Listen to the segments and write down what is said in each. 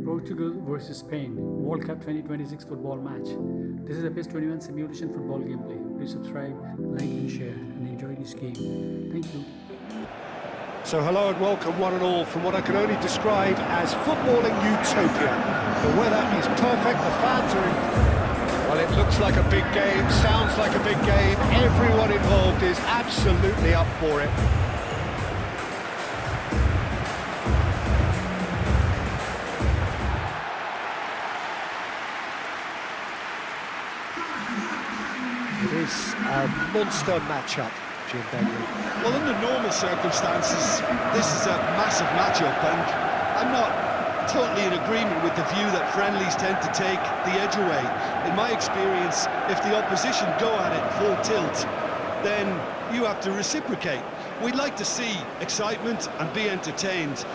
Portugal versus Spain, World Cup 2026 football match. This is a PES 21 simulation football gameplay. Please subscribe, like and share and enjoy this game. Thank you. So hello and welcome one and all from what I can only describe as footballing utopia. The weather is perfect, the fans are in... Well, it looks like a big game, sounds like a big game, everyone involved is absolutely up for it. It is a monster matchup, Jim Bentley. Well, under normal circumstances, this is a massive matchup, and I'm not totally in agreement with the view that friendlies tend to take the edge away. In my experience, if the opposition go at it full tilt, then you have to reciprocate. We'd like to see excitement and be entertained,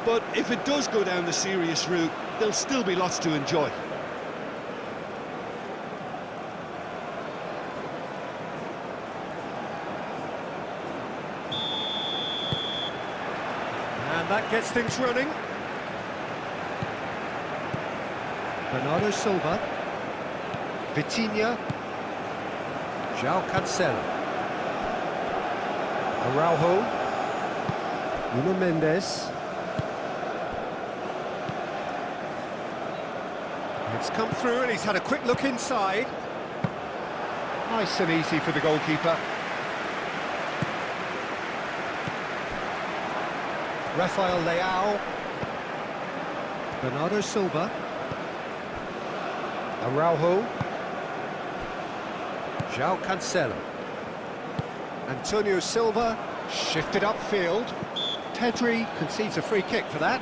but if it does go down the serious route, there'll still be lots to enjoy. And that gets things running. Bernardo Silva, Vitinha, João Cancelo, Araujo, Nuno Mendes. It's come through and he's had a quick look inside. Nice and easy for the goalkeeper. Rafael Leao, Bernardo Silva, Araujo, João Cancelo, Antonio Silva, shifted upfield. Pedri concedes a free kick for that.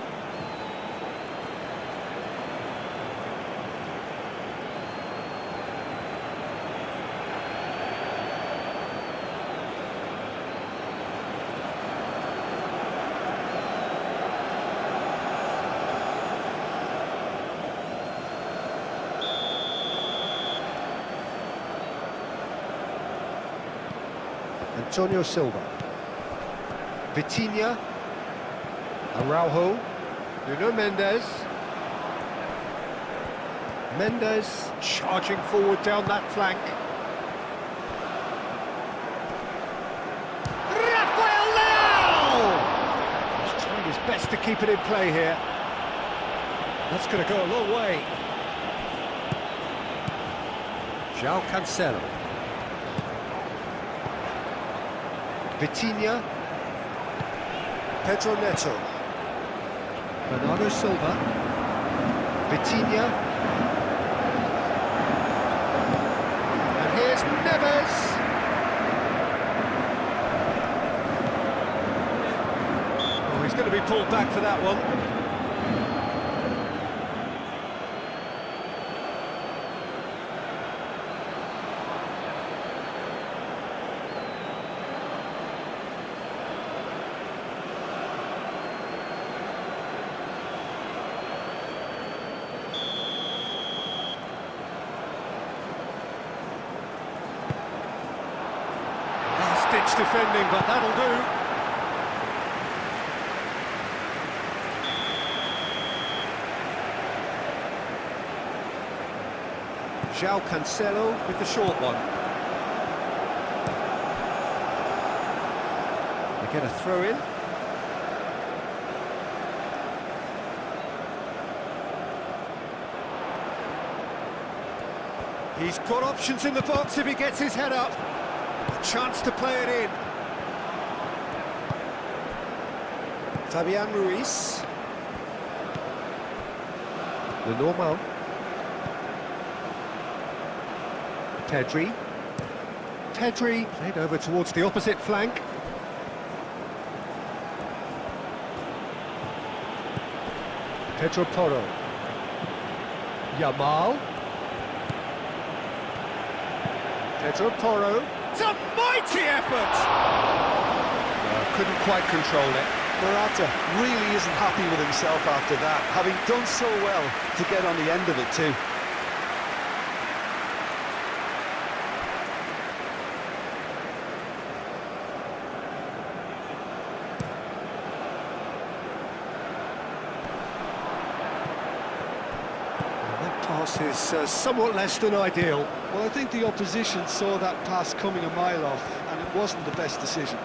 Antonio Silva, Vitinha, Araujo, Nuno Mendes. Mendes charging forward down that flank. Rafael Leao! He's trying his best to keep it in play here. That's going to go a long way. João Cancelo. Vitinha, Pedro Neto, Bernardo Silva, Vitinha, and here's Neves. Oh, he's going to be pulled back for that one. Ditch defending, but that'll do. João Cancelo with the short one. They get a throw in. He's got options in the box if he gets his head up. A chance to play it in. Fabian Ruiz. The normal. Pedri. Pedri played over towards the opposite flank. Pedro Porro. Yamal. Pedro Porro. It's a mighty effort! Couldn't quite control it. Morata really isn't happy with himself after that, having done so well to get on the end of it too. pass is somewhat less than ideal. Well, I think the opposition saw that pass coming a mile off, and it wasn't the best decision.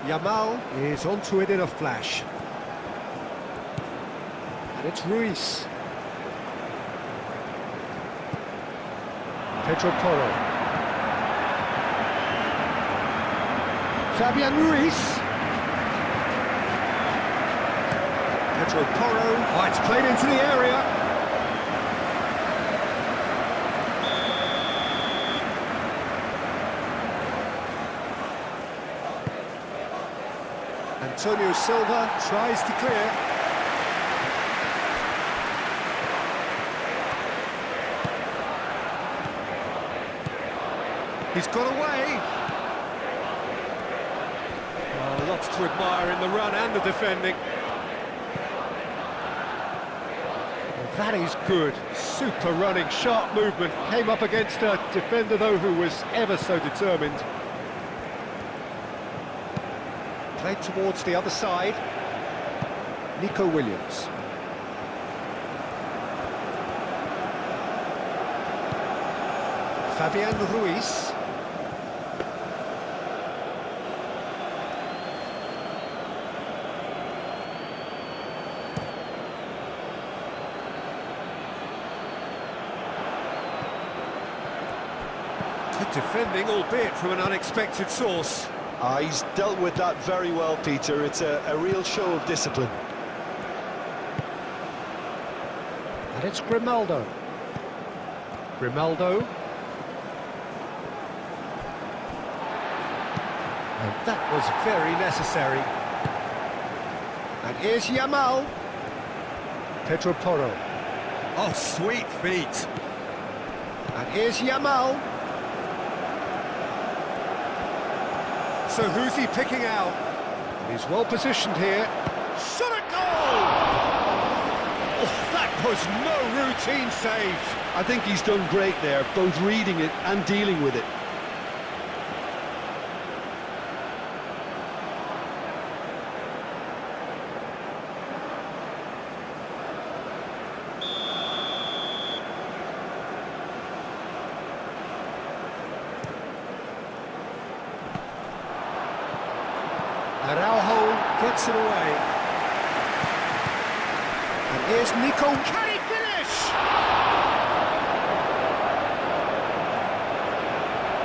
Yamal is onto it in a flash. And it's Ruiz. Pedro Porro. Fabian Ruiz. Pedro Porro. Oh, it's played into the area. Antonio Silva tries to clear. He's got away. Oh, lots to admire in the run and the defending. Well, that is good. Super running, sharp movement. Came up against a defender, though, who was ever so determined. Played towards the other side. Nico Williams. Fabian Ruiz. Good defending, albeit from an unexpected source. He's dealt with that very well, Peter. It's a real show of discipline. And it's Grimaldo. Grimaldo. And that was very necessary. And here's Yamal. Pedro Porro. Oh, sweet feet. And here's Yamal. So who's he picking out? He's well positioned here. Shot a goal! Oh, that was no routine save. I think he's done great there, both reading it and dealing with it. Araujo gets it away. And here's Nico. Can he finish?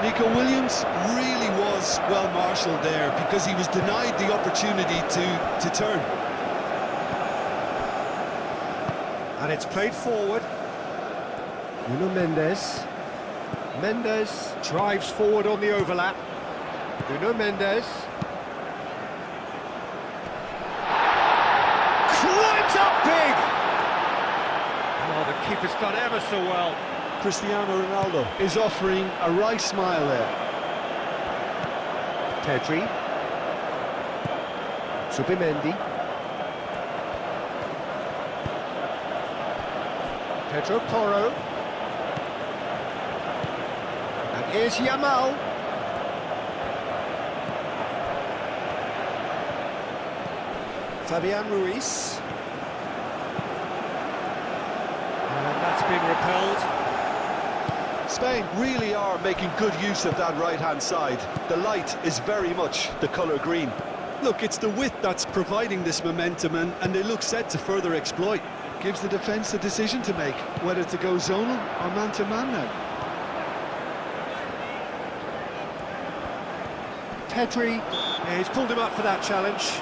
Nico Williams really was well marshalled there because he was denied the opportunity to turn. And it's played forward. Nuno Mendes. Mendes drives forward on the overlap. Nuno Mendes. Climbs up big! Oh, the keeper's done ever so well. Cristiano Ronaldo is offering a wry smile there. Pedri. Subimendi. Pedro Porro. And here's Yamal. Fabian Ruiz. And that's been repelled. Spain really are making good use of that right-hand side. The light is very much the colour green. Look, it's the width that's providing this momentum, and they look set to further exploit. Gives the defence a decision to make, whether to go zonal or man-to-man now. Pedri, yeah, he's pulled him up for that challenge.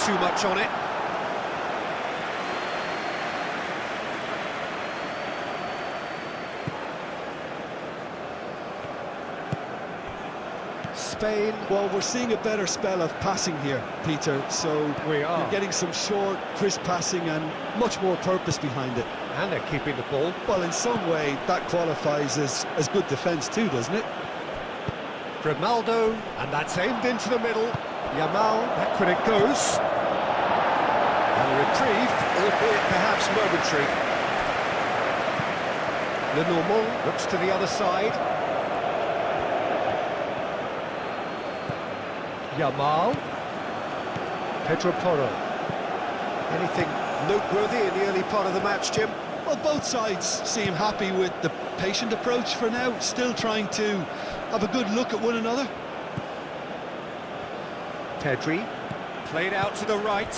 Too much on it. Spain. Well, we're seeing a better spell of passing here, Peter, so We are. you're getting some short, crisp passing and much more purpose behind it. And they're keeping the ball. Well, in some way, that qualifies as good defence too, doesn't it? Grimaldo, and that's aimed into the middle. Yamal, back when it goes. And retrieved, albeit perhaps momentary. Lenormand looks to the other side. Yamal. Pedro Porro. Anything noteworthy in the early part of the match, Jim? Well, both sides seem happy with the patient approach for now, still trying to have a good look at one another. Pedri, played out to the right.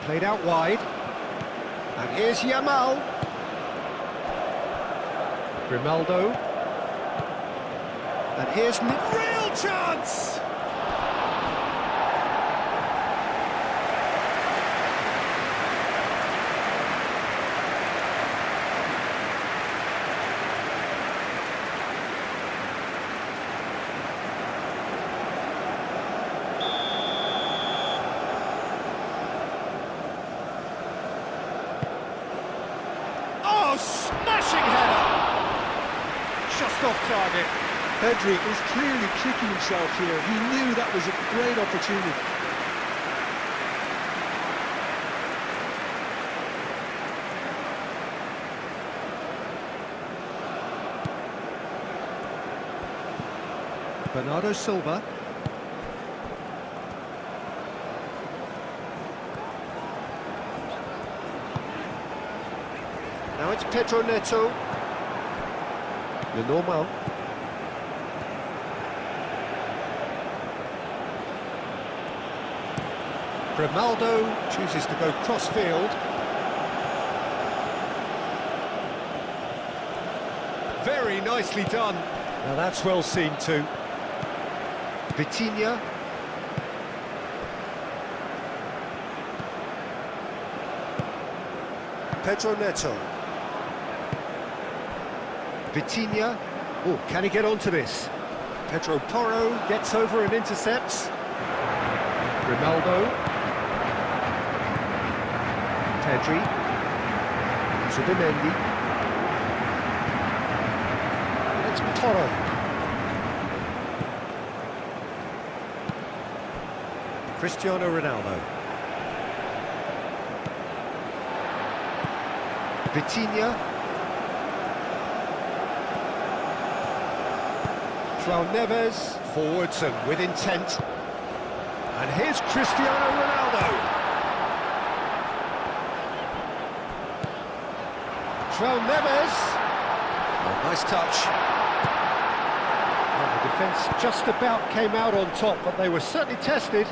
Played out wide. And here's Yamal. Grimaldo. And here's real chance! Oh, smashing header! Just off target. Pedri is clearly kicking himself here. He knew that was a great opportunity. Bernardo Silva. Now it's Pedro Neto. Lenormand. Grimaldo chooses to go cross-field. Very nicely done. Now that's well seen too. Vitinha. Pedro Neto. Vitinha. Oh, can he get onto this? Pedro Porro gets over and intercepts. Grimaldo. Pedri. Zubimendi. It's Porro. Cristiano Ronaldo. Vitinha. João Neves, forwards and with intent. And here's Cristiano Ronaldo. João Neves. Oh, nice touch. Well, the defence just about came out on top, but they were certainly tested.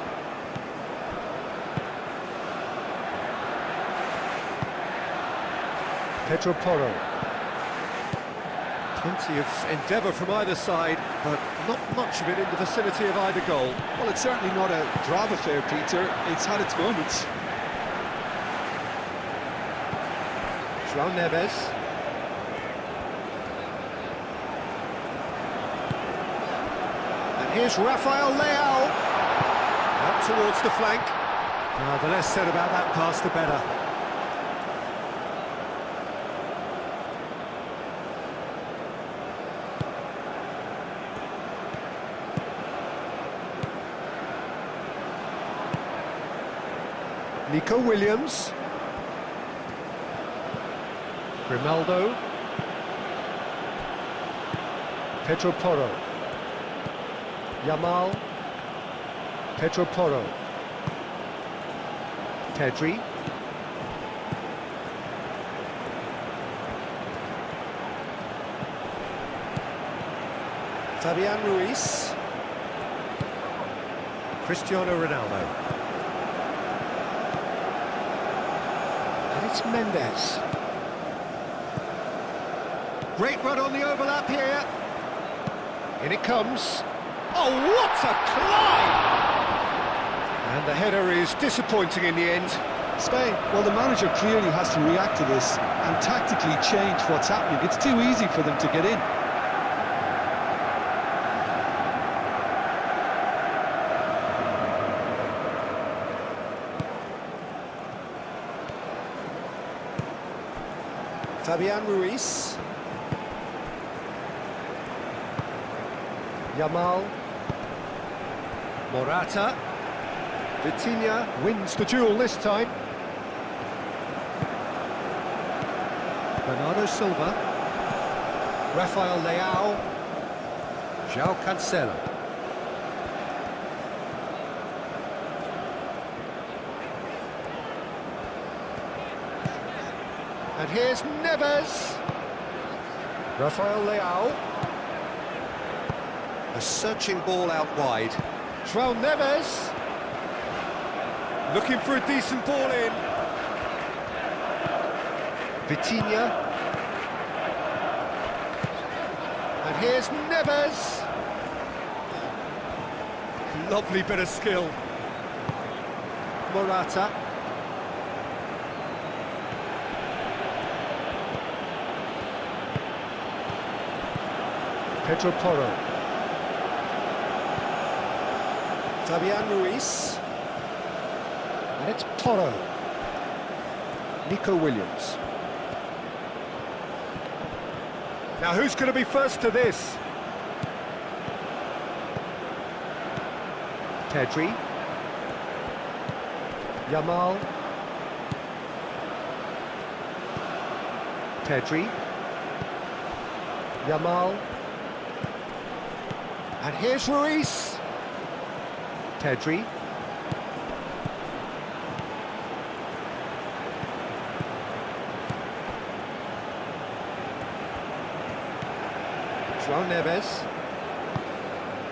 Pedro Porro. Plenty of endeavour from either side, but not much of it in the vicinity of either goal. Well, it's certainly not a drab affair, Peter. It's had its moments. João Neves. And here's Rafael Leao. Out towards the flank. The less said about that pass, the better. Nico Williams. Grimaldo. Pedro Porro. Yamal. Pedro Porro. Pedri. Fabian Ruiz. Cristiano Ronaldo. It's Mendes. Great run on the overlap here. In it comes. Oh, what a climb! And the header is disappointing in the end. Spain, well, the manager clearly has to react to this and tactically change what's happening. It's too easy for them to get in. Fabian Ruiz. Yamal. Morata. Vitinha wins the duel this time. Bernardo Silva. Rafael Leao. João Cancelo. And here's Neves. Rafael Leao. A searching ball out wide. João Neves. Looking for a decent ball in. Vitinha. And here's Neves. Lovely bit of skill. Morata. Pedro Porro. Fabian Ruiz. And it's Porro. Nico Williams. Now who's going to be first to this? Pedri. Yamal. Pedri. Yamal. And here's Ruiz. Pedri. João Neves.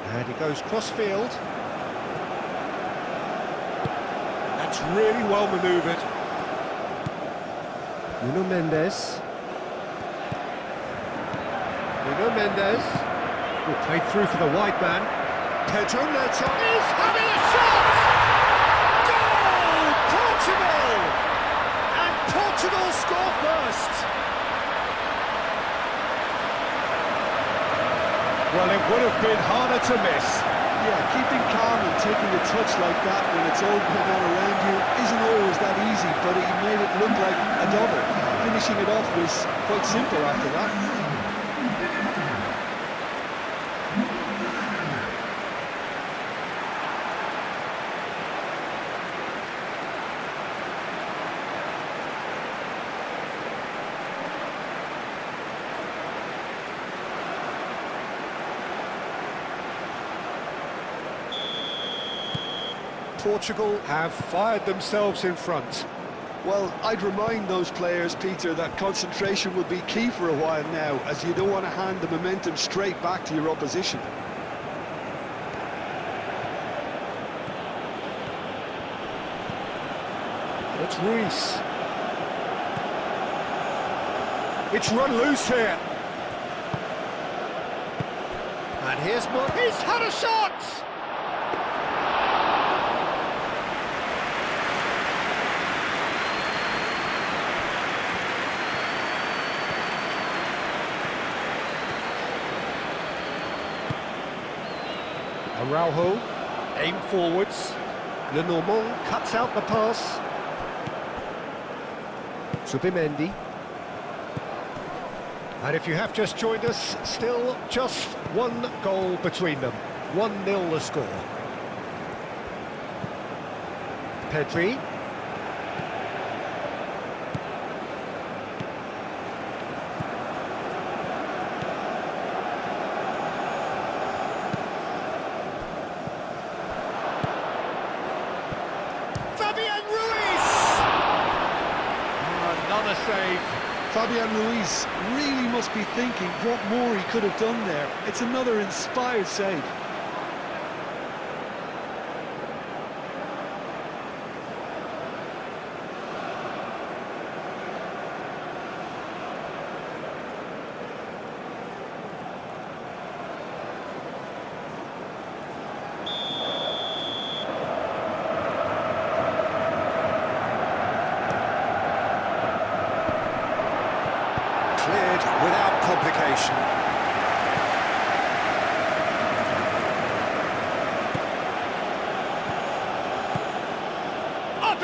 And he goes cross-field. That's really well manoeuvred. Nuno Mendes. Nuno Mendes. Will play through for the wide man. Pedro Neto is having a shot! Goal! Portugal! And Portugal score first! Well, it would have been harder to miss. Yeah, keeping calm and taking a touch like that when it's all going on around you isn't always that easy, but he made it look like a double. Finishing it off was quite simple after that. Portugal have fired themselves in front. Well, I'd remind those players, Peter, that concentration will be key for a while now, as you don't want to hand the momentum straight back to your opposition. It's Ruiz. It's run loose here. And here's he's had a shot! Araujo, aim forwards. Lenormand cuts out the pass. Subimendi. And if you have just joined us, still just one goal between them. 1-0 the score. Pedri. Fabian Ruiz! Another save. Fabian Ruiz really must be thinking what more he could have done there. It's another inspired save.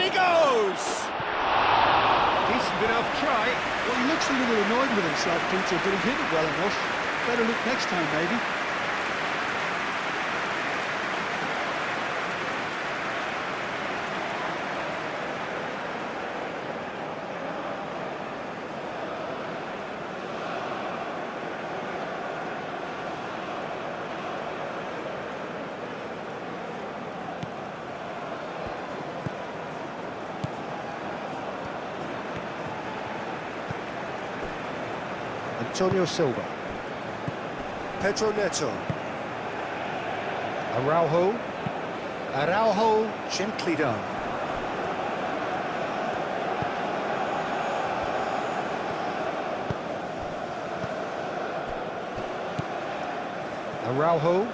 he goes! Decent enough try. Well, he looks a little annoyed with himself, Peter, but he hit it well enough. Better look next time, maybe. Antonio Silva. Pedro Neto. Araujo. Araujo, gently done. Araujo.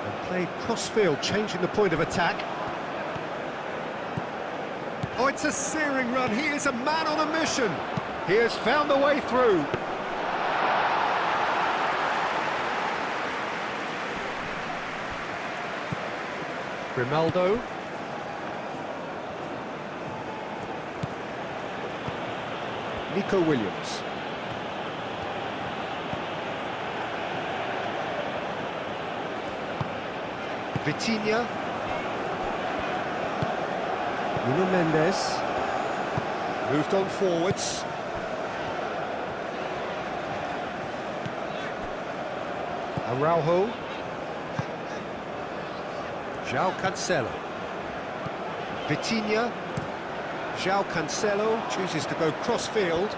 And played cross-field, changing the point of attack. Oh, it's a searing run. He is a man on a mission. He has found the way through. Grimaldo. Nico Williams. Vitinha. Nuno Mendes. Moved on forwards. Araujo. João Cancelo. Vitinha. João Cancelo chooses to go cross-field.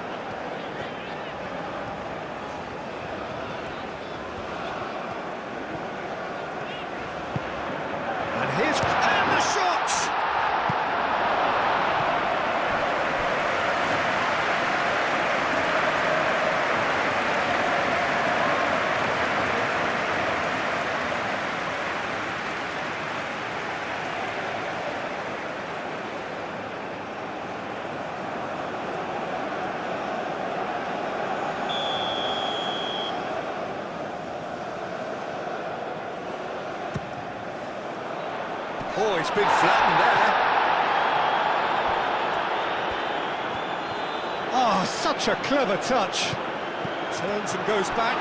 And here's... and the shot! Oh, it's been flattened there. Oh, such a clever touch. Turns and goes back.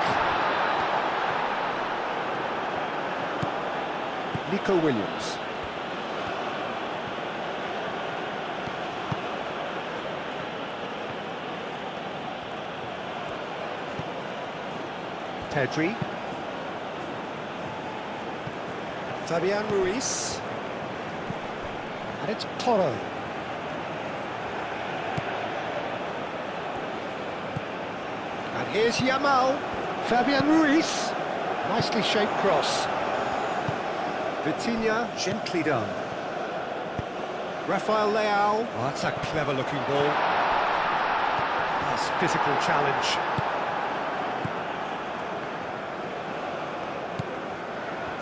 Nico Williams. Pedri. Fabian Ruiz. And it's Porto. And here's Yamal. Fabian Ruiz. Nicely shaped cross. Vitinha, gently done. Rafael Leao. Oh, that's a clever looking ball. Nice physical challenge.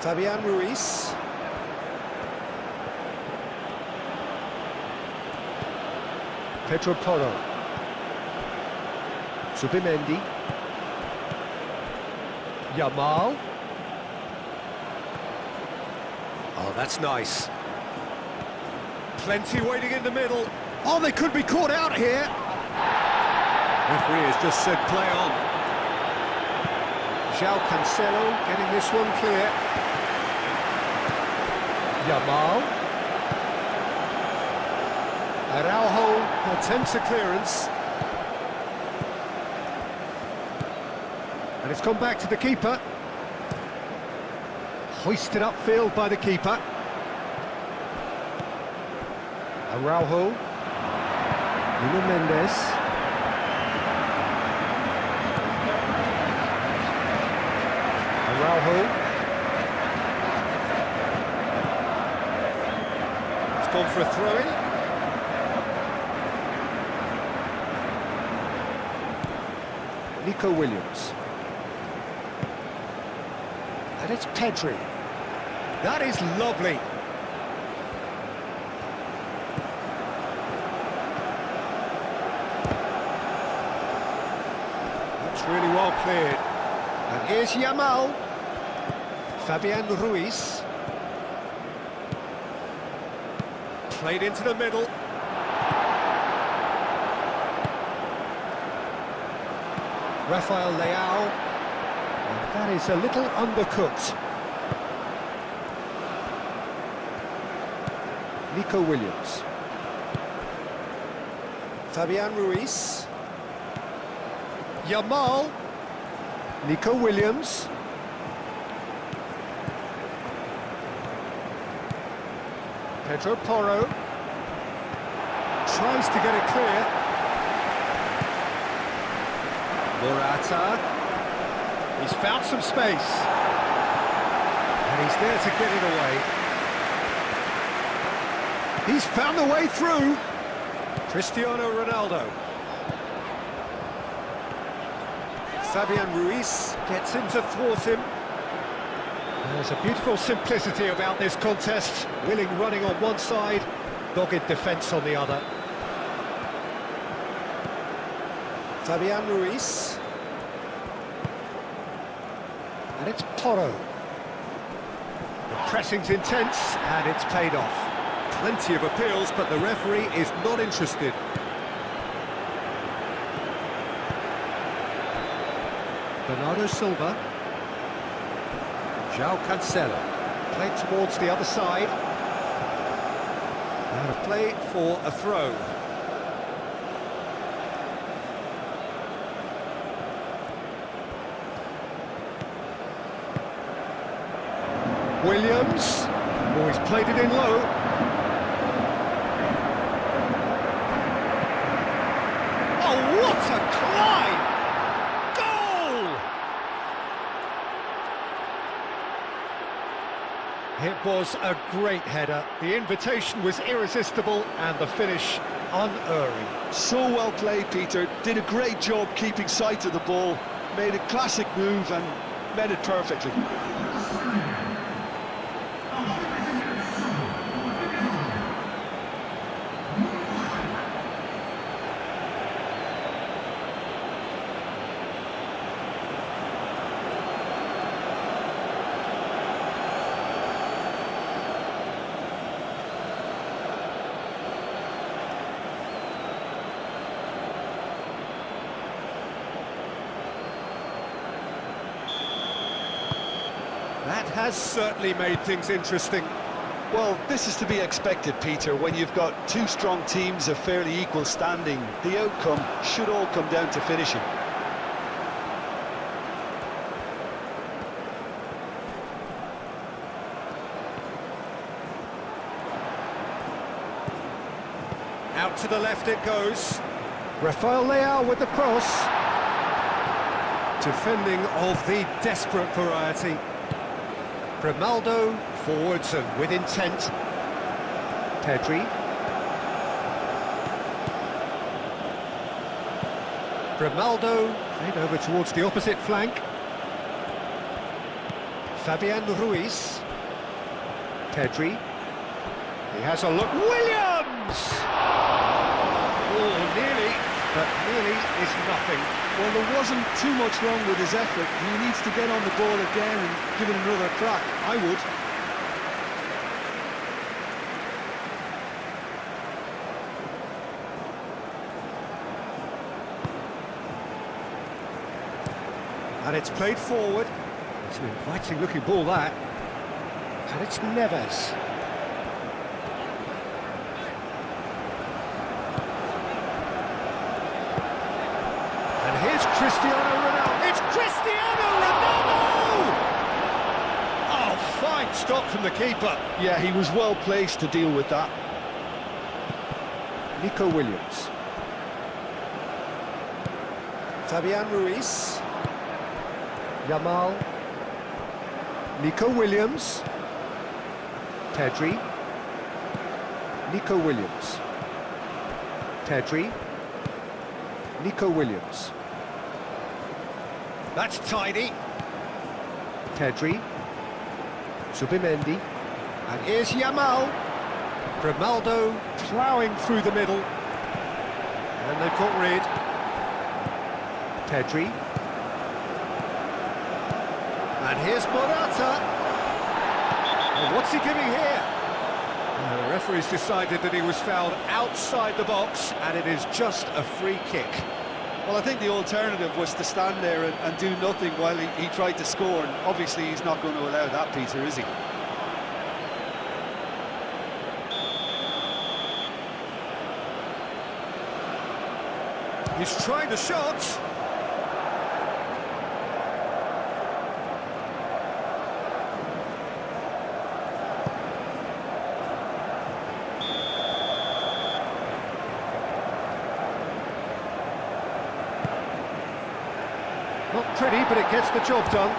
Fabian Ruiz. Pedro Porro. Subimendi. Yamal. Oh, that's nice. Plenty waiting in the middle. Oh, they could be caught out here. Referee has just said play on. João Cancelo getting this one clear. Yamal. Araujo attempts a clearance. And it's gone back to the keeper. Hoisted upfield by the keeper. Araujo. Nuno Mendes. Araujo. It's gone for a throw-in. Nico Williams. And it's Pedri. That is lovely. That's really well cleared. And here's Yamal. Fabian Ruiz. Played into the middle. Rafael Leao. And that is a little undercooked. Nico Williams. Fabian Ruiz. Yamal. Nico Williams. Pedro Porro. Tries to get it clear. Morata. He's found some space. And he's there to get it away. He's found the way through. Cristiano Ronaldo. Fabian Ruiz gets in to thwart him. There's a beautiful simplicity about this contest. Willing running on one side, dogged defence on the other. Fabian Ruiz. And it's Porro. The pressing's intense, and it's paid off. Plenty of appeals, but the referee is not interested. Bernardo Silva. João Cancelo. Played towards the other side. Out of play for a throw. Williams. Oh, he's played it in low. Oh, what a climb! Goal! It was a great header. The invitation was irresistible and the finish unerring. So well played, Peter. Did a great job keeping sight of the ball. Made a classic move and met it perfectly. That has certainly made things interesting. Well, this is to be expected, Peter. When you've got two strong teams of fairly equal standing, the outcome should all come down to finishing. Out to the left it goes. Rafael Leao with the cross. Defending of the desperate variety. Ronaldo forwards and with intent. Pedri. Ronaldo played over towards the opposite flank. Fabian Ruiz. Pedri. He has a look. Williams! Oh, nearly, but nearly is nothing. Well, there wasn't too much wrong with his effort. He needs to get on the ball again and give it another crack. I would. And it's played forward. It's an inviting looking ball, that. And it's Neves. And here's Cristiano Ronaldo. It's Cristiano Ronaldo! Oh, fine stop from the keeper. Yeah, he was well placed to deal with that. Nico Williams. Fabian Ruiz. Yamal. Nico Williams. Pedri. Nico Williams. Pedri. Nico Williams. That's tidy. Pedri. Subimendi. And here's Yamal. Ronaldo ploughing through the middle. And they've got rid. Pedri. And here's Morata. Oh, what's he giving here? The referee's decided that he was fouled outside the box, and it is just a free kick. Well, I think the alternative was to stand there and do nothing while he tried to score, and obviously he's not going to allow that, Peter, is he? He's trying the shot. Not pretty, but it gets the job done.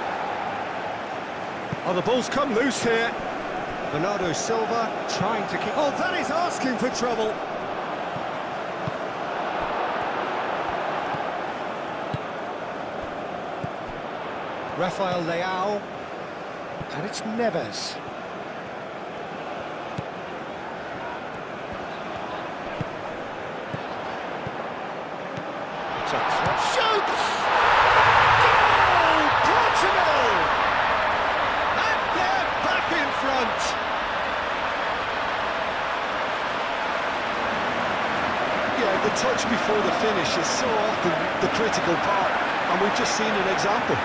Oh, the ball's come loose here. Bernardo Silva trying to keep... Oh, that is asking for trouble. Rafael Leao. And it's Neves. Shoots! Goal! Portugal! And they're back in front. Yeah, the touch before the finish is so often the critical part, and we've just seen an example.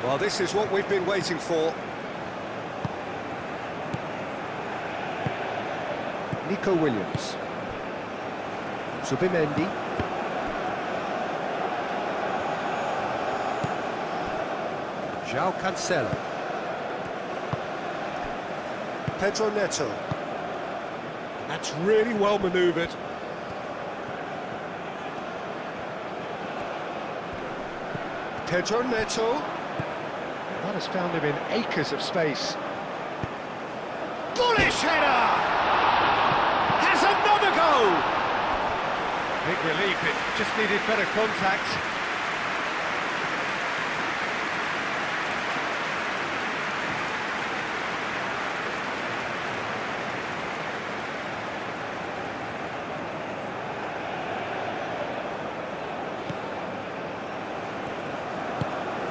Well, this is what we've been waiting for. Nico Williams. Subimendi. João Cancelo. Pedro Neto. That's really well manoeuvred. Pedro Neto. That has found him in acres of space. Bullish header! Has another goal! Big relief, it just needed better contact.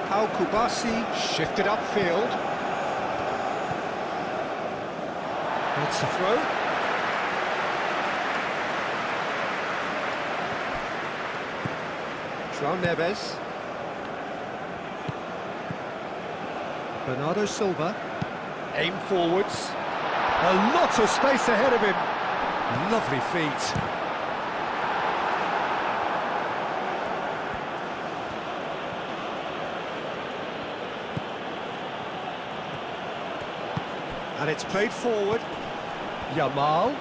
Paul Kubasi shifted upfield. That's the throw. João Neves. Bernardo Silva. Aim forwards. A lot of space ahead of him. Lovely feet. And it's played forward. Yamal.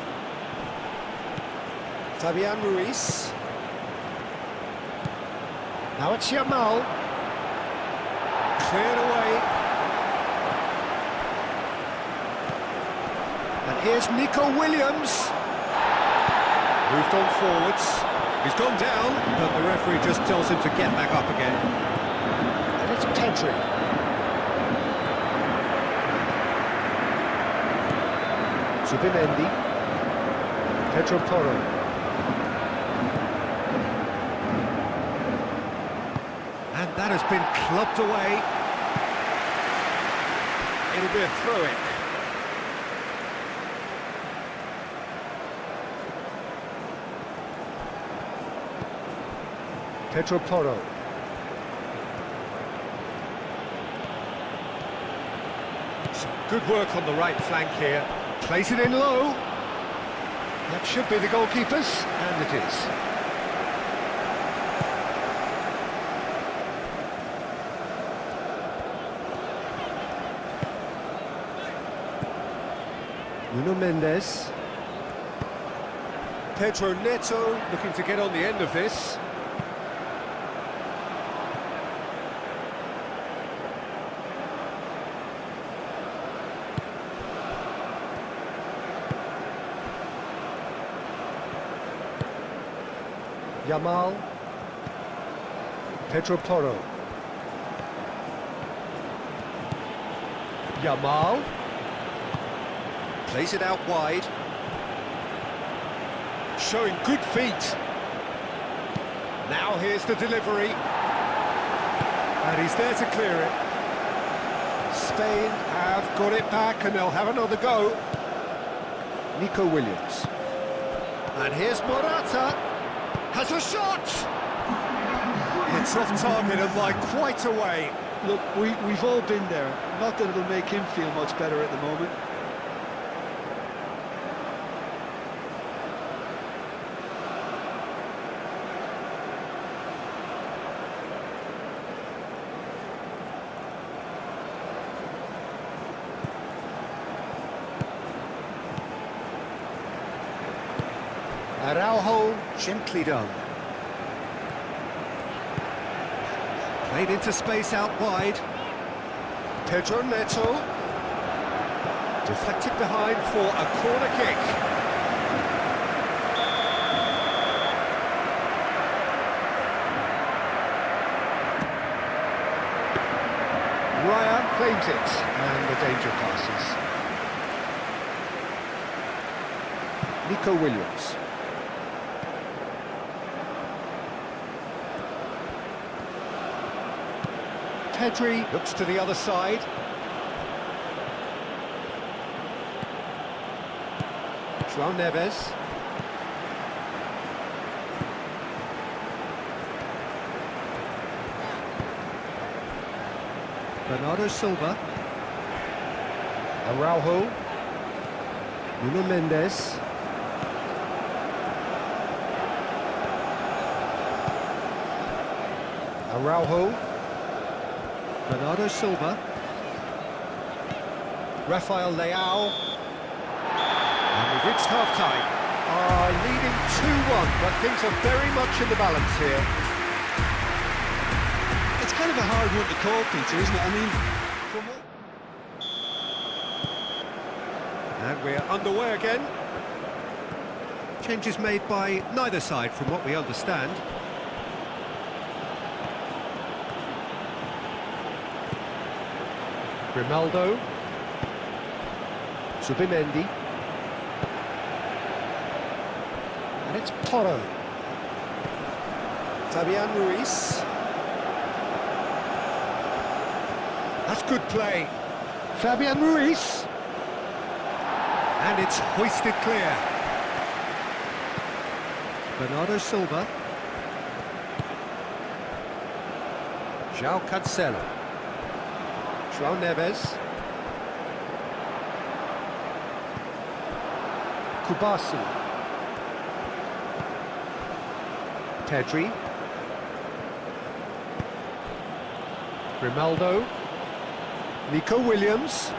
Fabian Ruiz. Now it's Yamal. Cleared away. And here's Nico Williams. Moved on forwards. He's gone down, but the referee just tells him to get back up again. And it's Pedri. Subimendi, Pedro Porro. And that has been clubbed away. It'll be a throw-in. Pedro Porro. Some good work on the right flank here. Plays it in low. That should be the goalkeeper's, and it is. Nuno Mendes. Pedro Neto looking to get on the end of this. Yamal. Pedro Porro. Yamal. Plays it out wide. Showing good feet. Now here's the delivery. And he's there to clear it. Spain have got it back and they'll have another go. Nico Williams. And here's Morata. Has a shot! It's off target and by quite a way. Look, we've all been there. Not that it'll make him feel much better at the moment. Araujo, gently done. Played into space out wide. Pedro Neto. Deflected behind for a corner kick. Raya claims it, and the danger passes. Nico Williams. Pedri looks to the other side. João Neves. Bernardo Silva. Araujo. Nuno Mendes. Araujo. Bernardo Silva. Rafael Leao. And we've reached half-time. Leading 2-1, but things are very much in the balance here. It's kind of a hard one to call, Peter, isn't it? I mean, and we're underway again. Changes made by neither side from what we understand. Grimaldo. Zubimendi. And it's Porro. Fabian Ruiz. That's good play. Fabian Ruiz. And it's hoisted clear. Bernardo Silva. João Cancelo. João Neves. Kubasi. Pedri. Grimaldo. Nico Williams.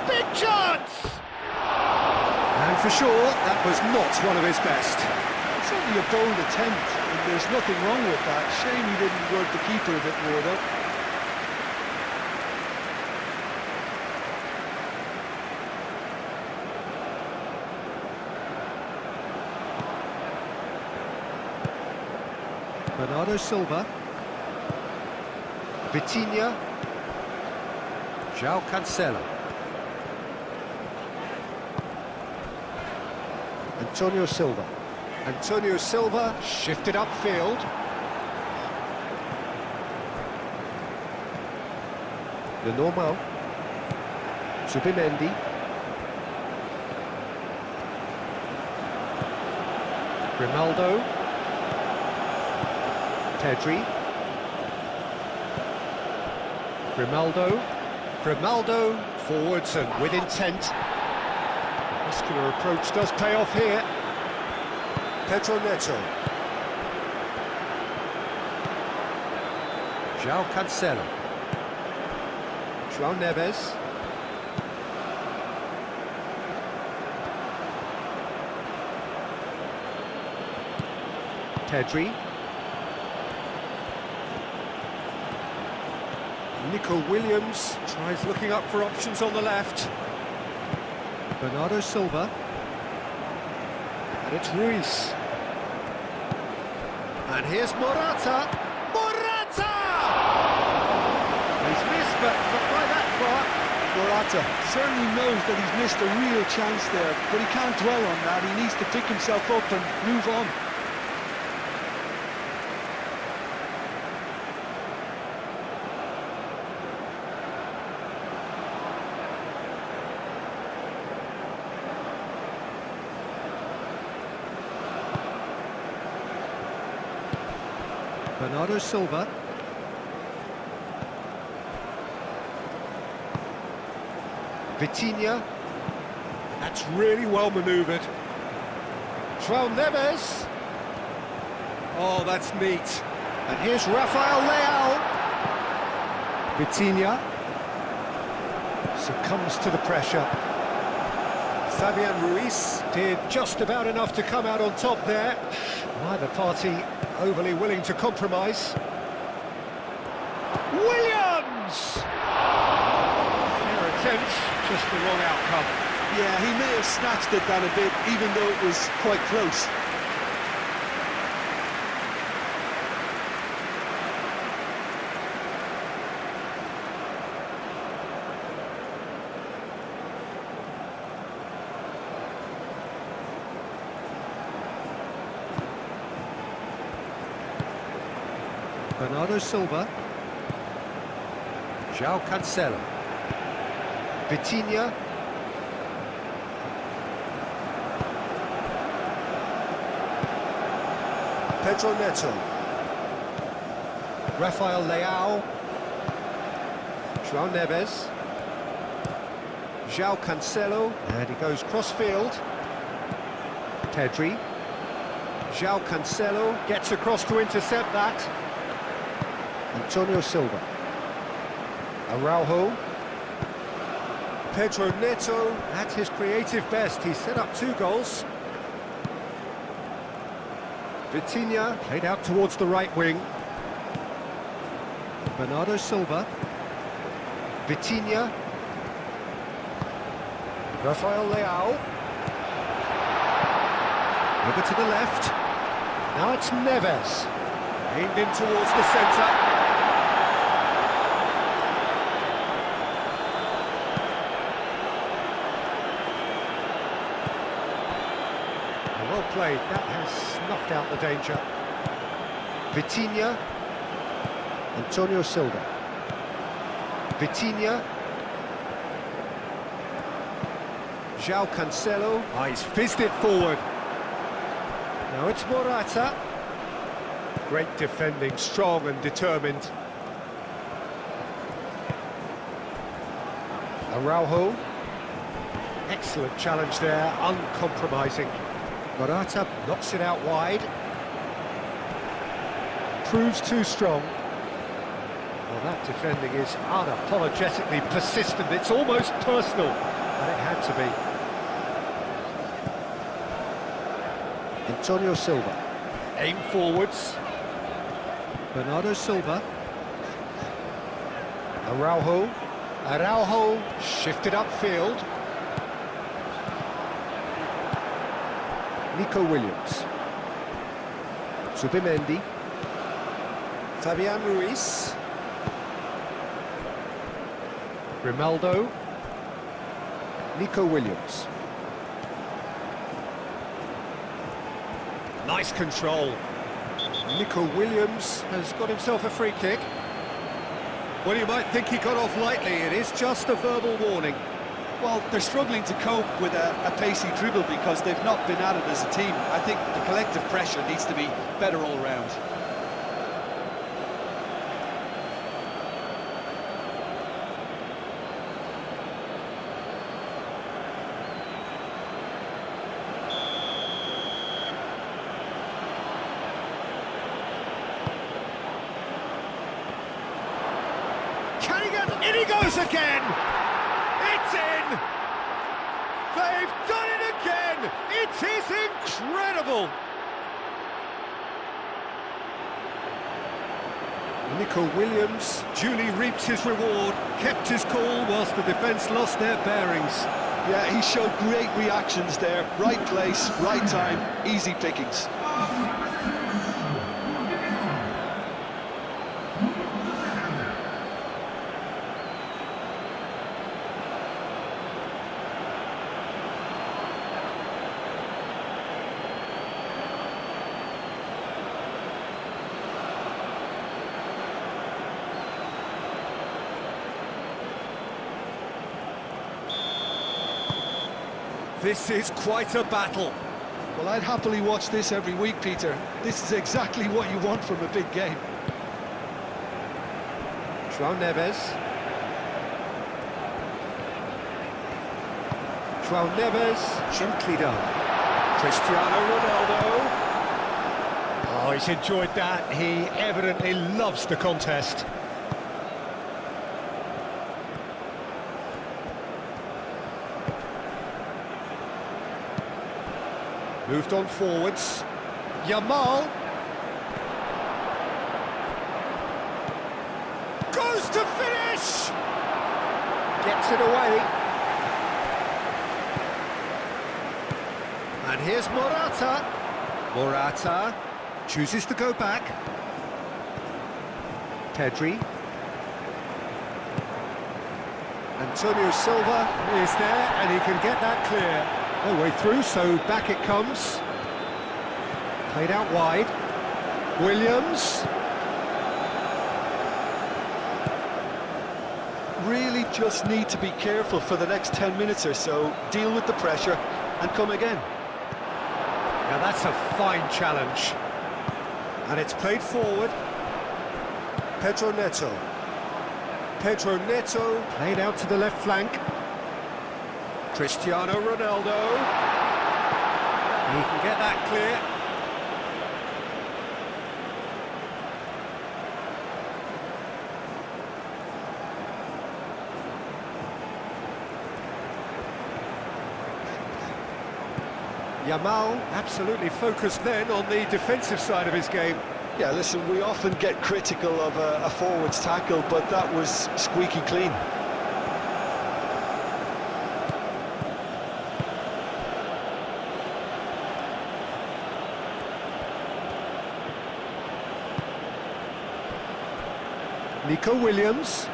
Big chance! And for sure, that was not one of his best. certainly a bold attempt, and there's nothing wrong with that. Shame he didn't work the keeper a bit more, though. Bernardo Silva. Vitinha. João Cancelo. Antonio Silva. Antonio Silva shifted upfield. The normal. Zubimendi. Grimaldo. Pedri. Grimaldo. Grimaldo forwards and with intent. Muscular approach does pay off here. Pedro Neto. João Cancelo. João Neves. Nico Williams tries looking up for options on the left. Bernardo Silva. And it's Ruiz. And here's Morata. Morata! He's missed, but not by that far. Morata certainly knows that he's missed a real chance there, but he can't dwell on that. He needs to pick himself up and move on. Bernardo Silva. Vitinha. That's really well manoeuvred. João Neves. Oh, that's neat. And here's Rafael Leao. Vitinha succumbs to the pressure. Fabian Ruiz did just about enough to come out on top there. Neither party overly willing to compromise. Williams! Fair attempt, just the wrong outcome. Yeah, he may have snatched it down a bit, even though it was quite close. Bernardo Silva. João Cancelo. Vitinha. Pedro Neto. Rafael Leao. João Neves. João Cancelo. And he goes cross-field. Pedri. João Cancelo gets across to intercept that. Antonio Silva. Araujo. Pedro Neto at his creative best. He set up 2 goals. Vitinha played out towards the right wing. Bernardo Silva. Vitinha. Rafael Leao. Over to the left. Now it's Neves. Aimed in towards the centre. Well played, that has snuffed out the danger. Vitinha. Antonio Silva. Vitinha. João Cancelo. Ah, he's fizzed it forward. Now it's Morata. Great defending, strong and determined. Araujo. Excellent challenge there, uncompromising. Morata knocks it out wide. Proves too strong. Well, that defending is unapologetically persistent. It's almost personal, and it had to be. Antonio Silva. Aim forwards. Bernardo Silva. Araujo. Araujo shifted upfield. Nico Williams. Subimendi. Fabian Ruiz. Grimaldo. Nico Williams. Nice control. Nico Williams has got himself a free kick. Well, you might think he got off lightly. It is just a verbal warning. Well, they're struggling to cope with a pacey dribble because they've not been at it as a team. I think the collective pressure needs to be better all round. Can he get... In he goes again! It's in! They've done it again! It is incredible! Nico Williams duly reaps his reward, kept his cool whilst the defence lost their bearings. Yeah, he showed great reactions there. Right place, right time, easy pickings. This is quite a battle. Well, I'd happily watch this every week, Peter. This is exactly what you want from a big game. João Neves. João Neves, gently done. Cristiano Ronaldo. Oh, he's enjoyed that. He evidently loves the contest. Moved on forwards. Yamal. Goes to finish! Gets it away. And here's Morata. Morata chooses to go back. Pedri. Antonio Silva is there, and he can get that clear. No way through, so back it comes. Played out wide. Williams. Really just need to be careful for the next 10 minutes or so, deal with the pressure and come again. Now that's a fine challenge. And it's played forward. Pedro Neto. Pedro Neto played out to the left flank. Cristiano Ronaldo. He can get that clear. Yamal absolutely focused then on the defensive side of his game. Yeah, listen, we often get critical of a forward's tackle, but that was squeaky clean. Nico Williams.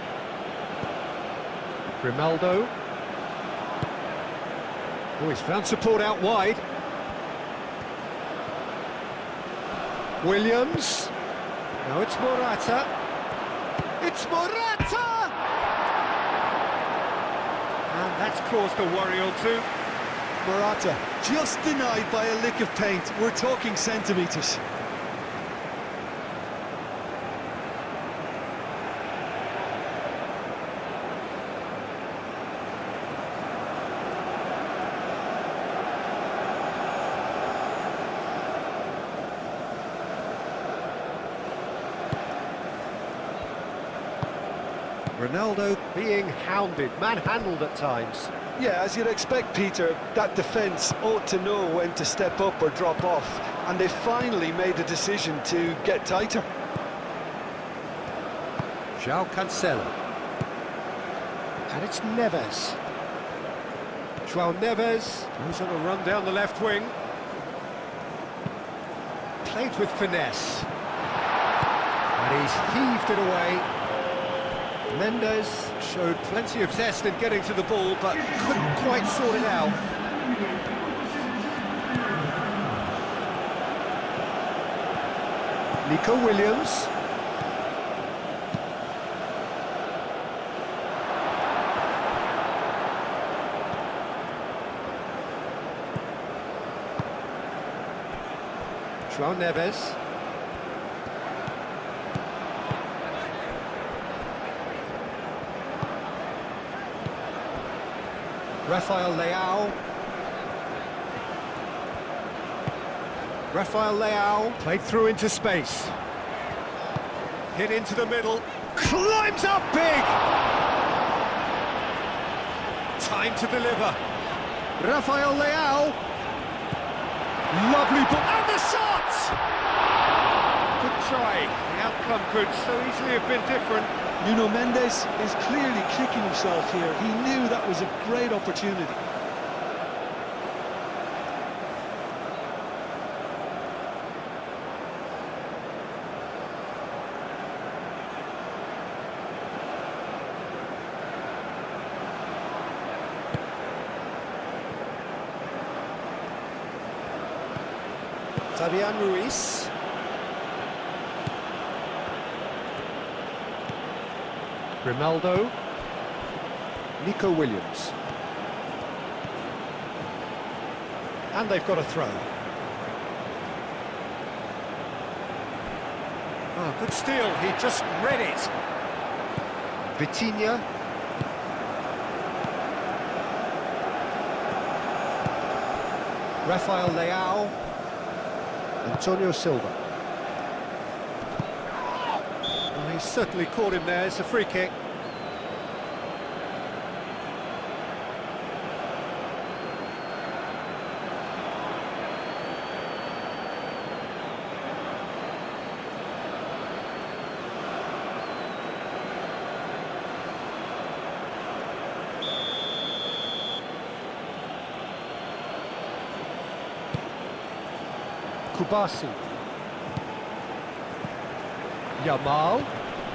Grimaldo. Oh, he's found support out wide. Williams. Now it's Morata. It's Morata! And that's caused a worry or two. Morata, just denied by a lick of paint. We're talking centimetres. Ronaldo being hounded, manhandled at times. Yeah, as you'd expect, Peter, that defence ought to know when to step up or drop off, and they finally made a decision to get tighter. João Cancelo. And it's Neves. João Neves goes on a run down the left wing. Played with finesse. And he's heaved it away. Mendes showed plenty of zest in getting to the ball, but couldn't quite sort it out. Nico Williams. João Neves. Rafael Leao. Rafael Leao played through into space. Hit into the middle. Climbs up big! Time to deliver. Rafael Leao. Lovely ball. And the shot! Good try. The outcome could so easily have been different. Nuno Mendes is clearly kicking himself here. He knew that was a great opportunity. Fabian Ruiz. Grimaldo. Nico Williams. And they've got a throw. Oh, good steal, he just read it. Vitinha. Rafael Leao. Antonio Silva. Oh, he's certainly caught him there. It's a free kick. Kubasi. Yamal,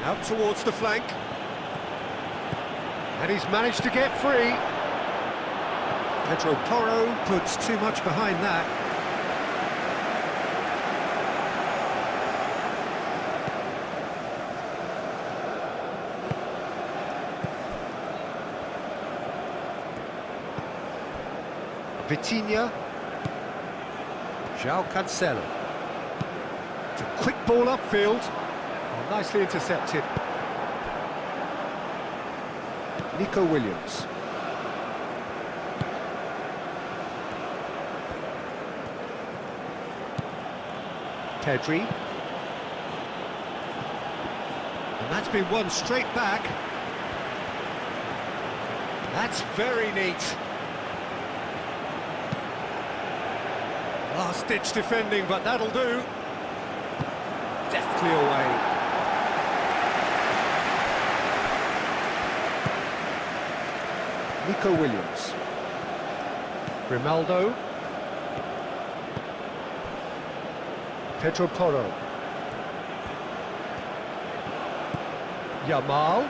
out towards the flank. And he's managed to get free. Pedro Porro puts too much behind that. Vitinha. João Cancelo. It's a quick ball upfield. Oh, nicely intercepted. Nico Williams. Pedri. And that's been won straight back. That's very neat. Last-ditch defending, but that'll do. Deftly away. Nico Williams. Grimaldo. Pedro Porro. Yamal.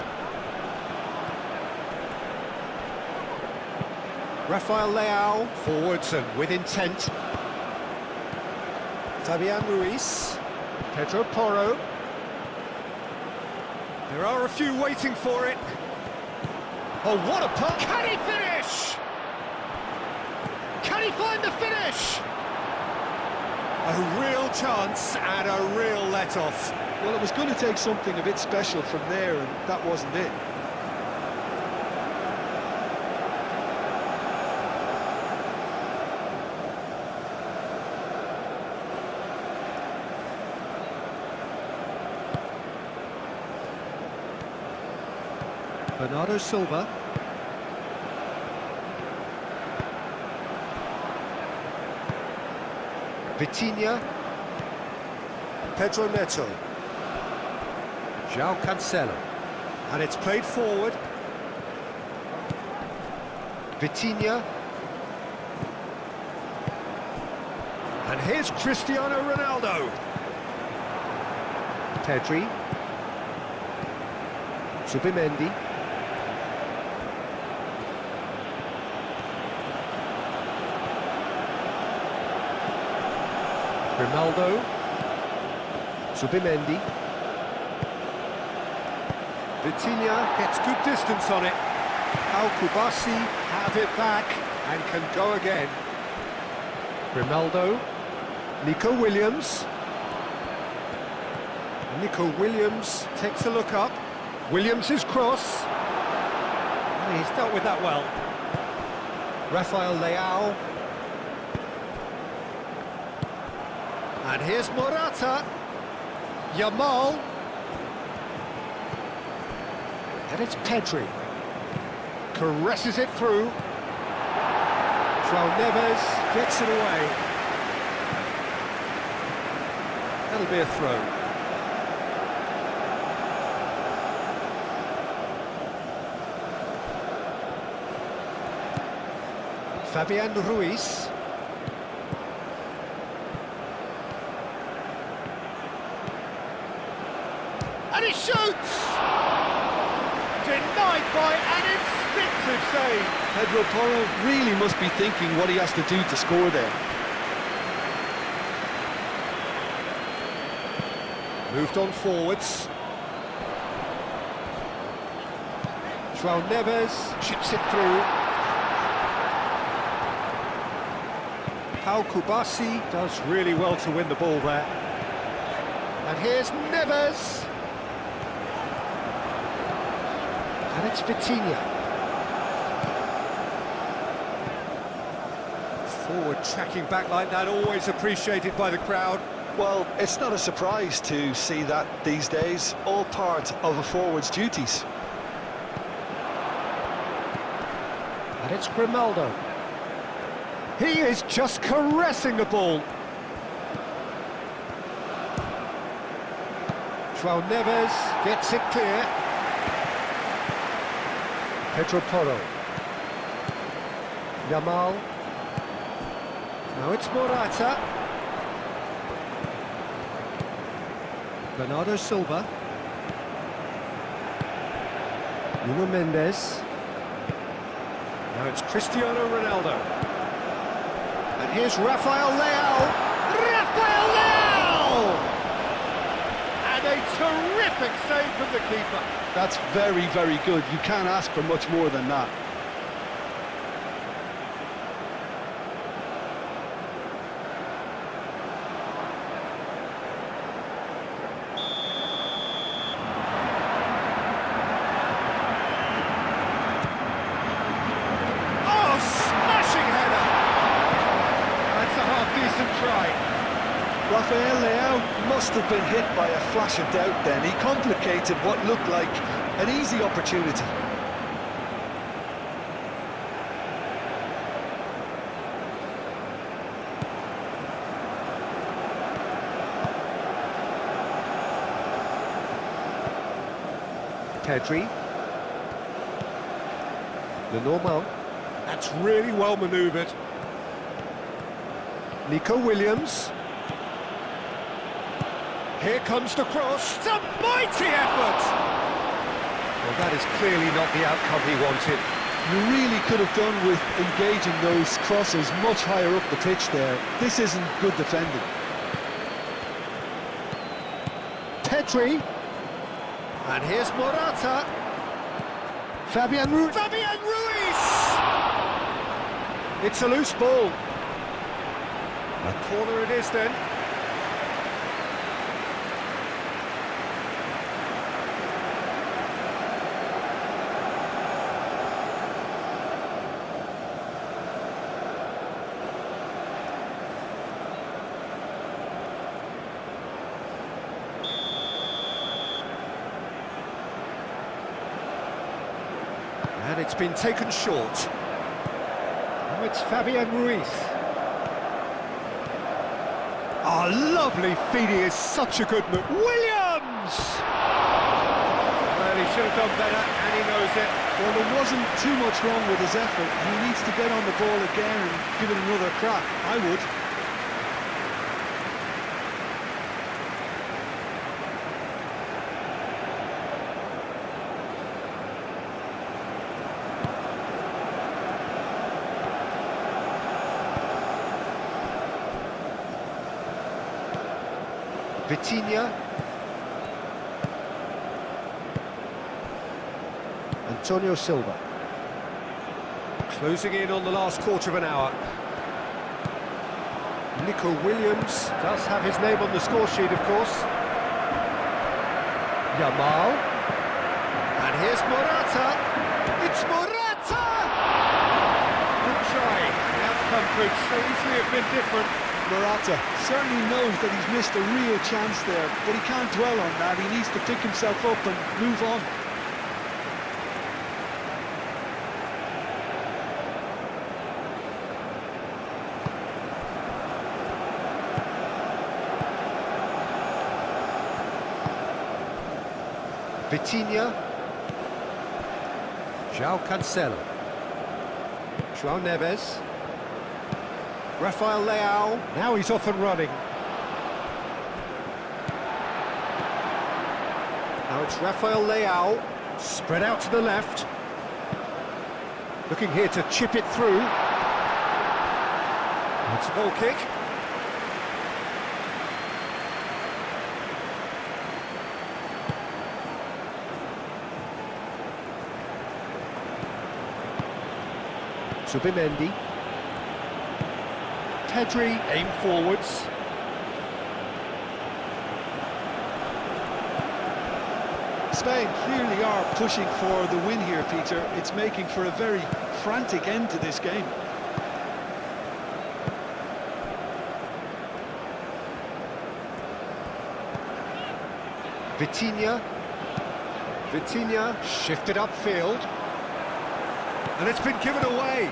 Rafael Leao. Forwards and with intent. Fabian Ruiz. Pedro Porro. There are a few waiting for it. Oh, what a puck! Can he finish? Can he find the finish? A real chance and a real let-off. Well, it was going to take something a bit special from there, and that wasn't it. Bernardo Silva. Vitinha. Pedro Neto. João Cancelo. And it's played forward. Vitinha. And here's Cristiano Ronaldo. Pedri. Subimendi. Grimaldo. Subimendi. Vitinha gets good distance on it. Al Kubasi have it back and can go again. Grimaldo. Nico Williams. Nico Williams takes a look up. Williams' cross. He's dealt with that well. Rafael Leao. And here's Morata. Yamal. And it's Pedri. Caresses it through. João Neves gets it away. That'll be a throw. Fabian Ruiz. And he shoots! Denied by an instinctive save. Pedro Porro really must be thinking what he has to do to score there. Moved on forwards. João Neves shoots it through. Pau Kubasi does really well to win the ball there. And here's Neves. And it's Vitinha. Forward tracking back like that, always appreciated by the crowd. Well, it's not a surprise to see that these days, all part of a forward's duties. And it's Grimaldo. He is just caressing the ball. João Neves gets it clear. Pedro Porro. Yamal. Now it's Morata. Bernardo Silva. Nuno Mendes. Now it's Cristiano Ronaldo. And here's Rafael Leao. Rafael Leao! And a terrific save from the keeper. That's very, very good. You can't ask for much more than that. Rafael Leao must have been hit by a flash of doubt then. He complicated what looked like an easy opportunity. Pedri. The normal. That's really well manoeuvred. Nico Williams. Here comes the cross. It's a mighty effort! Well, that is clearly not the outcome he wanted. You really could have done with engaging those crosses much higher up the pitch there. This isn't good defending. Pedri. And here's Morata. Fabian Ruiz. It's a loose ball. A corner it is then. And it's been taken short. Now it's Fabian Ruiz. Oh, lovely feed, he is such a good move. Williams! Well, he should have done better, and he knows it. Well, there wasn't too much wrong with his effort. He needs to get on the ball again and give it another crack. I would. Vitinha. Antonio Silva. Closing in on the last quarter of an hour. Nico Williams does have his name on the score sheet, of course. Yamal. And here's Morata. It's Morata! Good try. The outcome could so easily have been different. Morata certainly knows that he's missed a real chance there, but he can't dwell on that. He needs to pick himself up and move on. Vitinha. João Cancelo. João Neves. Rafael Leao, now he's off and running. Now it's Rafael Leao, spread out to the left. Looking here to chip it through. It's a goal kick. Subimendi. Pedri, aim forwards. Spain clearly are pushing for the win here, Peter. It's making for a very frantic end to this game. Vitinha. Vitinha shifted upfield. And it's been given away.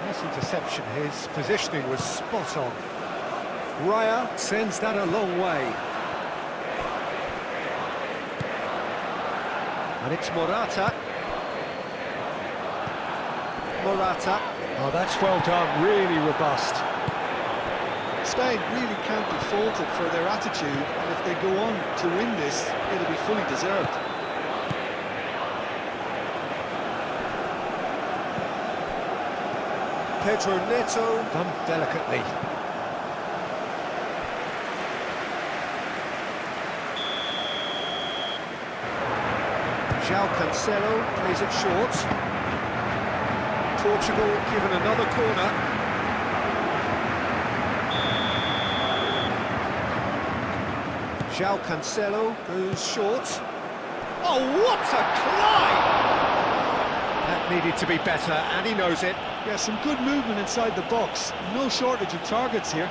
Nice interception. His positioning was spot on. Raya sends that a long way. And it's Morata. Morata. Oh, that's well done. Really robust. Spain really can't be faulted for their attitude, and if they go on to win this, it'll be fully deserved. Pedro Neto, done delicately. João Cancelo plays it short. Portugal given another corner. João Cancelo goes short. Oh, what a climb! That needed to be better, and he knows it. Yeah, some good movement inside the box. No shortage of targets here.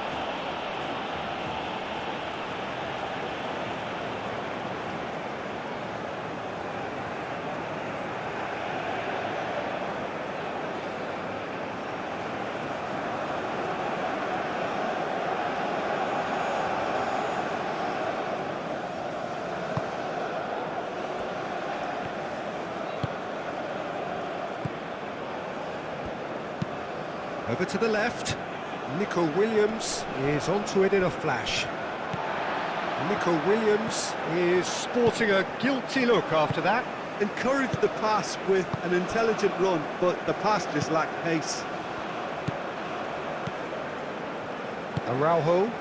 Over to the left. Nico Williams is onto it in a flash. Nico Williams is sporting a guilty look after that. Encouraged the pass with an intelligent run, but the pass just lacked pace. Araujo.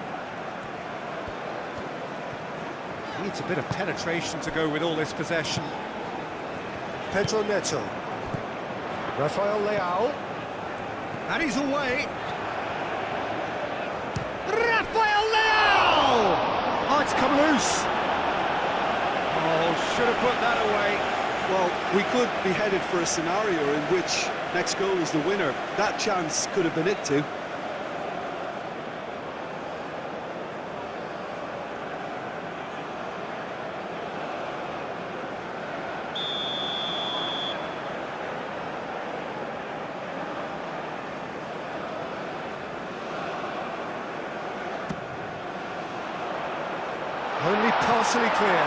Needs a bit of penetration to go with all this possession. Pedro Neto. Rafael Leao. And he's away. Rafael Leao! Oh, it's come loose. Oh, should have put that away. Well, we could be headed for a scenario in which next goal is the winner. That chance could have been it too. Only partially clear.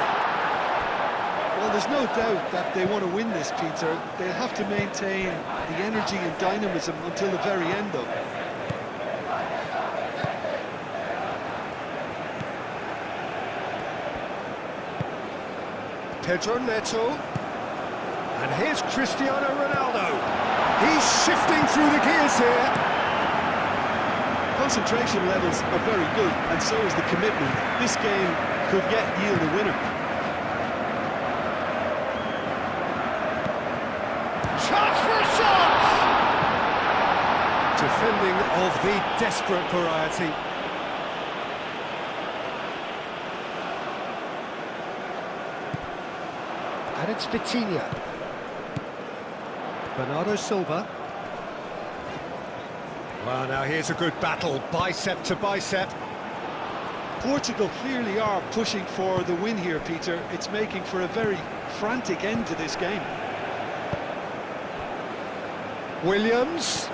Well, there's no doubt that they want to win this, Peter. They'll have to maintain the energy and dynamism until the very end, though. Pedro Neto. And here's Cristiano Ronaldo. He's shifting through the gears here. Concentration levels are very good, and so is the commitment. This game could yet yield a winner. Chance for a shot! Defending of the desperate variety. And it's Vitinha. Bernardo Silva. Well, now here's a good battle, bicep to bicep. Portugal clearly are pushing for the win here, Peter. It's making for a very frantic end to this game. Williams.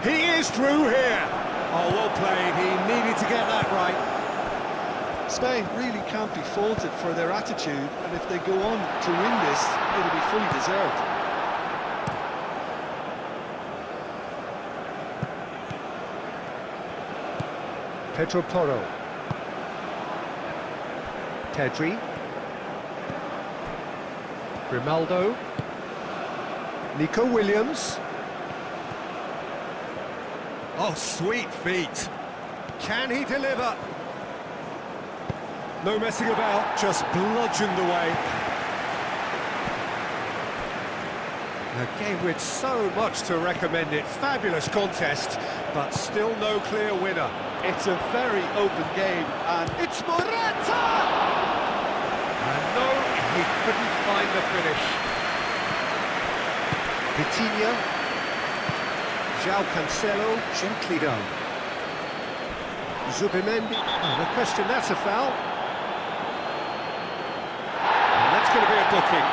He is through here. Oh, well played. He needed to get that right. Spain really can't be faulted for their attitude, and if they go on to win this, it'll be fully deserved. Pedro Porro. Pedri. Grimaldo. Nico Williams. Oh, sweet feet. Can he deliver? No messing about, just bludgeoned away. A game with so much to recommend it. Fabulous contest, but still no clear winner. It's a very open game, and it's Morata! And no, he couldn't find the finish. Vitinha. João Cancelo, gently done. Zubimendi, no question, that's a foul. And that's going to be a booking.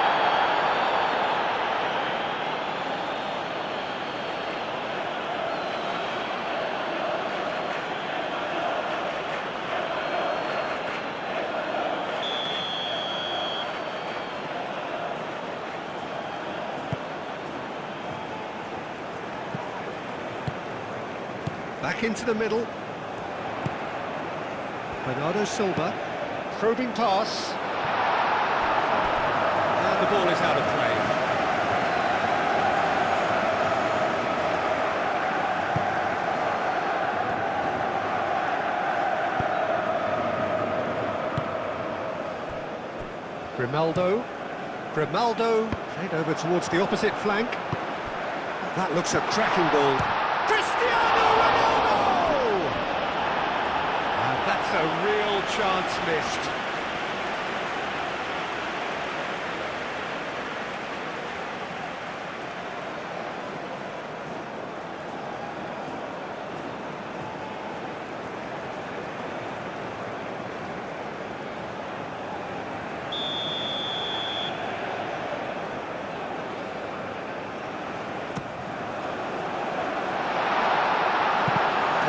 Back into the middle. Bernardo Silva. Probing pass. And the ball is out of play. Grimaldo. Played over towards the opposite flank. That looks a cracking ball. Cristiano Ronaldo! And that's a real chance missed.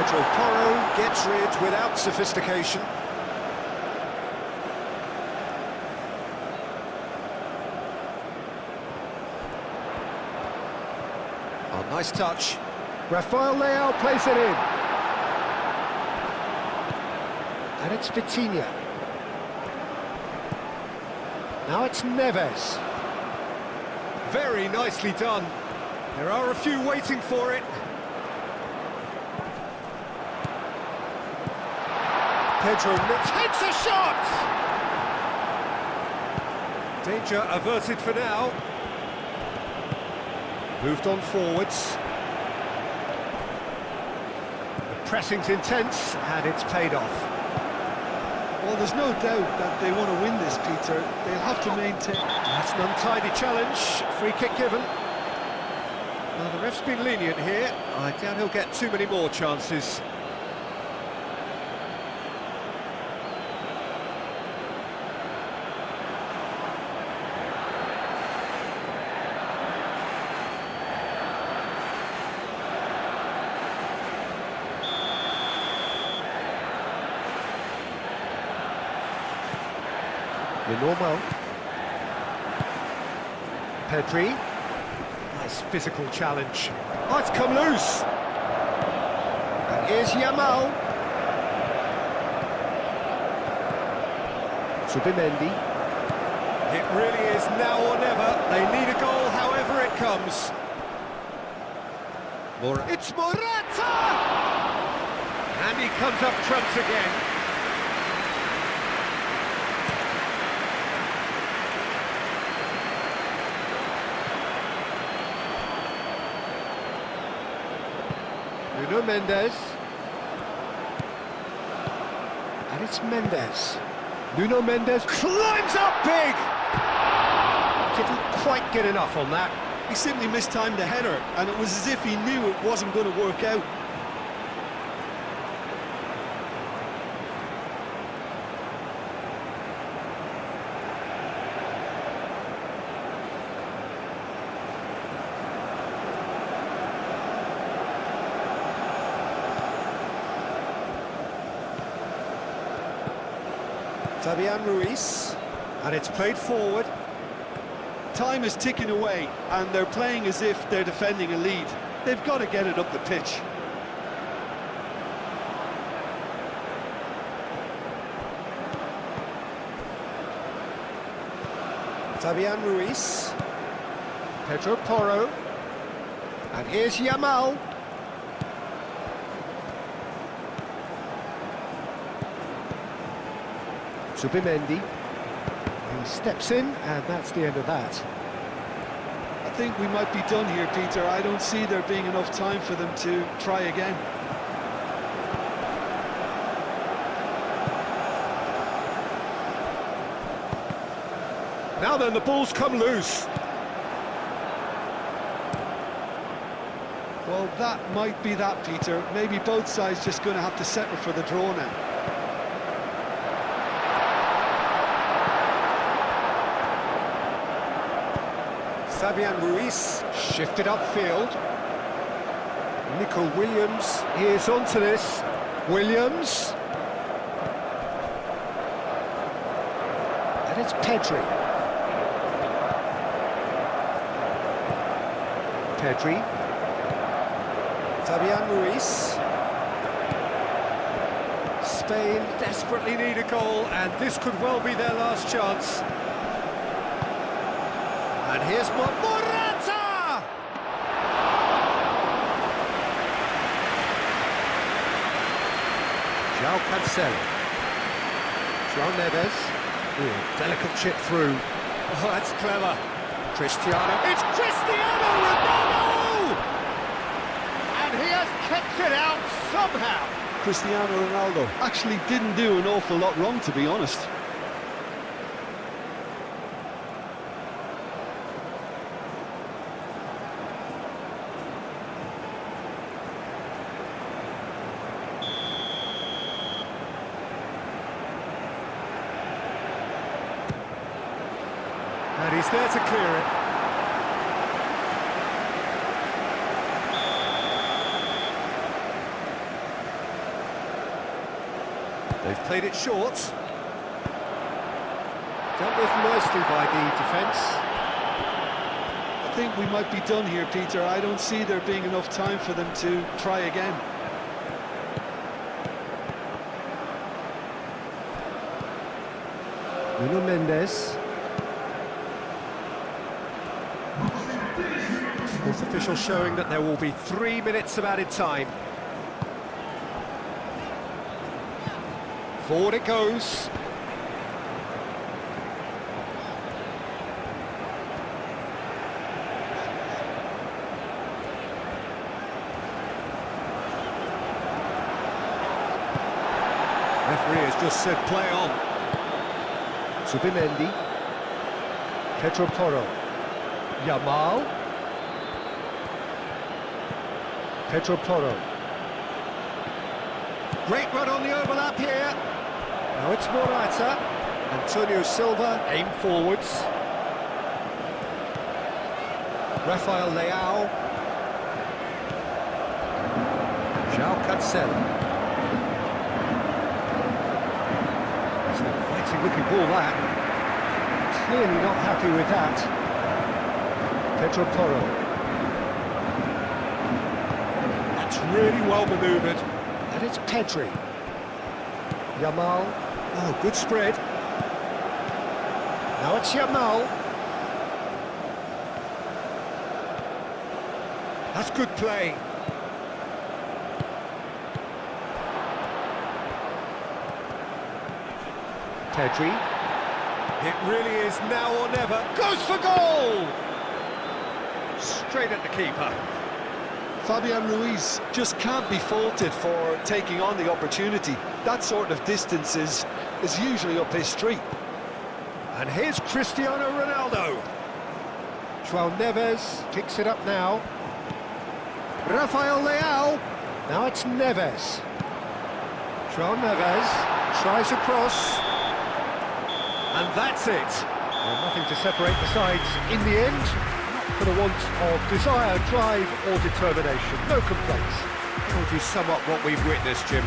Pedro Porro gets rid without sophistication. Oh, nice touch. Rafael Leao plays it in. And it's Vitinha. Now it's Neves. Very nicely done. There are a few waiting for it. Pedro takes a shot! Danger averted for now. Moved on forwards. The pressing's intense, and it's paid off. Well, there's no doubt that they want to win this, Peter. They'll have to maintain... That's an untidy challenge. Free kick given. Well, the ref's been lenient here. I doubt he'll get too many more chances. Normal. Pedri. Nice physical challenge. Oh, it's come loose. And here's Yamal. Zubimendi. It really is now or never. They need a goal however it comes. It's Morata! And he comes up trumps again. Nuno Mendes. And it's Mendes. Nuno Mendes climbs up big! Didn't quite get enough on that. He simply mistimed the header, and it was as if he knew it wasn't going to work out. Fabian Ruiz, and it's played forward. Time is ticking away, and they're playing as if they're defending a lead. They've got to get it up the pitch. Fabian Ruiz. Pedro Porro. And here's Yamal. Zubimendi. He steps in, and that's the end of that. I think we might be done here, Peter. I don't see there being enough time for them to try again. Now then, the ball's come loose. Well, that might be that, Peter. Maybe both sides just going to have to settle for the draw now. Fabian Ruiz shifted upfield. Nico Williams, he is onto this. Williams. And it's Pedri. Pedri. Fabian Ruiz. Spain desperately need a goal, and this could well be their last chance. And here's Morata! João Cancelo. João Neves. Ooh, delicate chip through. Oh, that's clever. Cristiano. It's Cristiano Ronaldo! And he has kept it out somehow. Cristiano Ronaldo actually didn't do an awful lot wrong, to be honest. And he's there to clear it. They've played it short. Dealt with nicely by the defence. I think we might be done here, Peter. I don't see there being enough time for them to try again. Nuno Mendes. Fourth official showing that there will be 3 minutes of added time. Forward it goes. Referee has just said play on. Zubimendi. Pedro Porro. Yamal. Pedro Porro. Great run on the overlap here. Now it's Morata. Antonio Silva, aim forwards. Rafael Leao. João Cancelo. It's an inviting looking ball, that. Clearly not happy with that. Pedro Porro. That's really well manoeuvred. And it's Pedri. Yamal. Oh, good spread. Now it's Yamal. That's good play. Pedri. It really is now or never. Goes for goal! Straight at the keeper. Fabian Ruiz just can't be faulted for taking on the opportunity. That sort of distance is usually up his street. And here's Cristiano Ronaldo. João Neves picks it up now. Rafael Leao. Now it's Neves. João Neves tries across. And that's it. Well, nothing to separate the sides in the end. For the want of desire, drive or determination. No complaints. How would you sum up what we've witnessed, Jim?